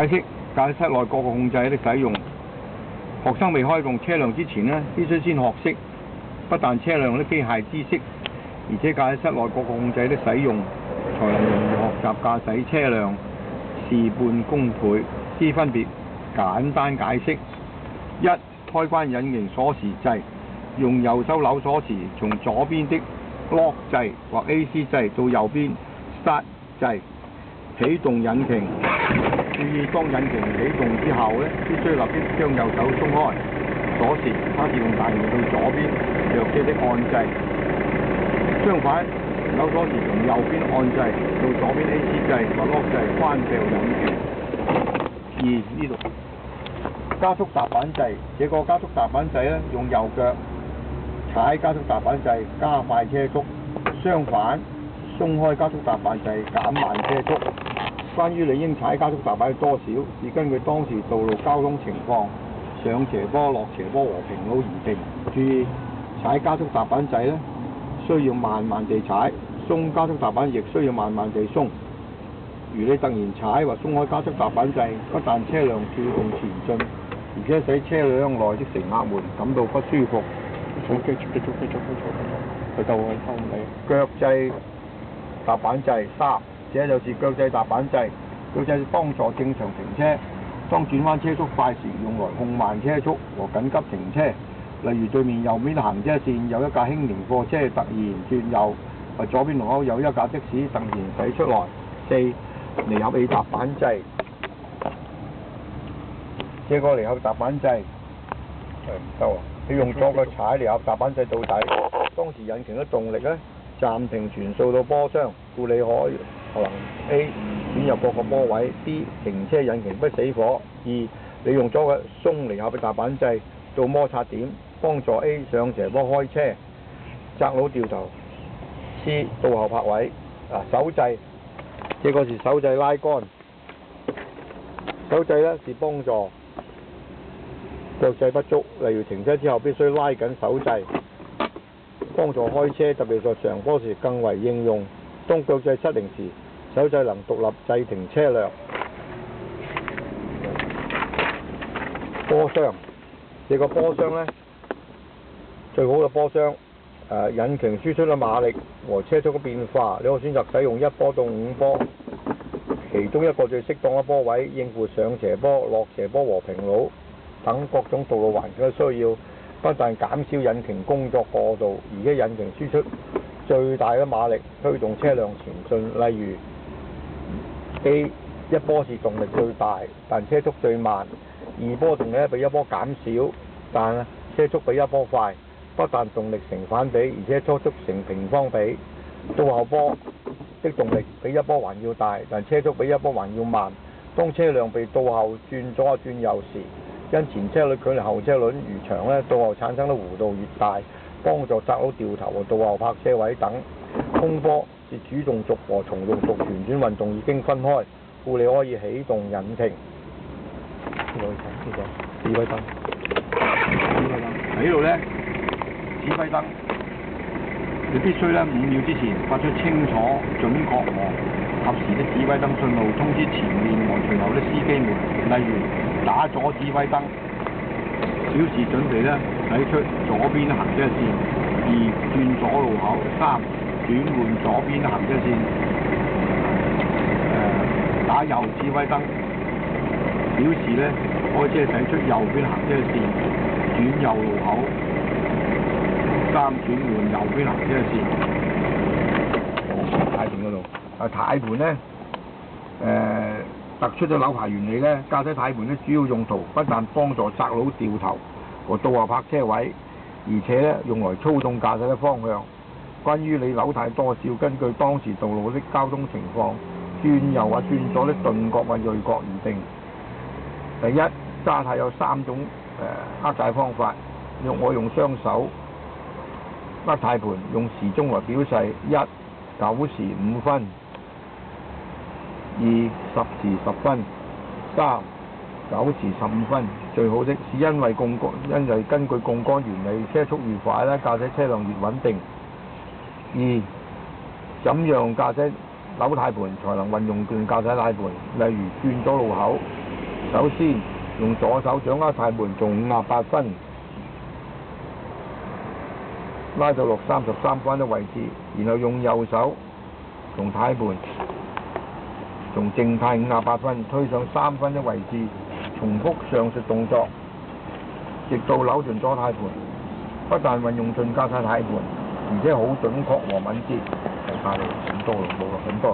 解釋駕駛室內各個控制的使用。學生未開動車輛之前呢，必須先學識不但車輛的機械知識，而且駕駛室內各個控制的使用，才能容易學習駕駛車輛，事半功倍。之分別簡單解釋：一、開關引擎鎖匙掣，用右手扭鎖匙，從左邊的 Lock 掣或 AC 掣到右邊 Start 掣，啟動引擎。注意，當引擎啟動之後呢，必須立即將右手鬆開鎖匙，把自動大門到左邊弱些的按掣。相反，扭鎖匙從右邊按掣到左邊 AC 掣或 Lock 掣關掉引擎。二、呢度加速踏板掣，這個加速踏板掣呢，用右腳踩加速踏板掣加快車速，相反鬆開加速踏板掣減慢車速。關於你應踩加速踏板多少，是根據當時道路交通情況、上斜坡、落斜坡和平路而定。注意，踩加速踏板掣呢，需要慢慢地踩，鬆加速踏板亦需要慢慢地鬆。如你突然踩或鬆開加速踏板掣，不但車輛自動前進，而且使車輛內的乘客們感到不舒服。繼續，去到腳掣踏板掣。三，這就是腳掣踏板掣。腳掣幫助正常停車，當轉彎車速快時，用來控慢車速和緊急停車。例如對面右面行車線有一架輕型貨車突然轉右，或左邊路口有一架的士突然駛出來。四、離合器踏板掣，這個離合踏板掣唔得喎，你用左腳踩離合踏板掣到底，當時引擎的動力呢，暫停全數到波箱，故你可能 A 轉入各個波位 ，B 停車引擎不死火。二、你用左腳鬆離合嘅踏板掣到摩擦點，幫助 A 上斜坡開車，窄路掉頭。C 倒後泊位。手掣，這個是手掣拉桿，手掣呢是幫助腳掣不足，例如停車之後必須拉緊手掣，幫助開車，特別在上坡時更為應用。當腳掣失靈時，手掣能獨立制停車輛。波箱，這個波箱呢，最好嘅波箱，引擎輸出嘅馬力和車速嘅變化，你可選擇使用1波到5波，其中一個最適當嘅波位應付上斜坡、落斜坡和平路等各種道路環境嘅需要，不但減少引擎工作過度，而且引擎輸出最大嘅馬力推動車輛前進。例如 A 1波是動力最大，但車速最慢；2波動力比1波減少，但車速比1波快。不但動力成反比，而且車速成平方比。倒後波的動力比1波還要大，但車速比1波還要慢。當車輛被倒後轉左轉右時，因前車輪距離後車輪越長呢，倒後產生的弧度越大，幫助窄路掉頭和倒後泊車位等。空波是主動軸和從動軸旋轉運動已經分開，故你可以啟動引擎。指揮燈喺呢度呢。指揮燈，你必須5秒之前發出清楚、準確和及時的指揮燈信號，通知前面和隨後的司機們。例如打左指揮燈，表示準備駛出左邊行車線；2轉左路口；3轉換左邊行車線。打右指揮燈，表示開車駛出右邊行車線，轉右路口。3轉換右邊行車線。軚盤嗰度，軚盤呢，突出咗扭排原理呢，駕駛軚盤呢主要用途不但幫助窄路掉頭和倒後泊車位，而且呢用來操縱駕駛嘅方向。關於你扭軚多少，根據當時道路的交通情況，轉右或轉左的鈍角或銳角而定。第一，揸軚有3種握軚方法，我用雙手握軚盤，用時鐘來表示：1 9時5分；2 10時10分；3 9時15分。最好的是因為根據槓桿原理，車速越快駕駛車輛越穩定。2怎樣駕駛扭軚盤才能運用電駕駛軚盤？例如轉左路口，首先用左手掌握軚盤做58分，拉到落33分嘅位置，然後用右手從軚盤從靜態58分推上3分嘅位置，重複上述動作，直到扭盡左軚盤。不但運用盡加晒軚盤，而且好準確和敏捷。係快你很多，冇很多。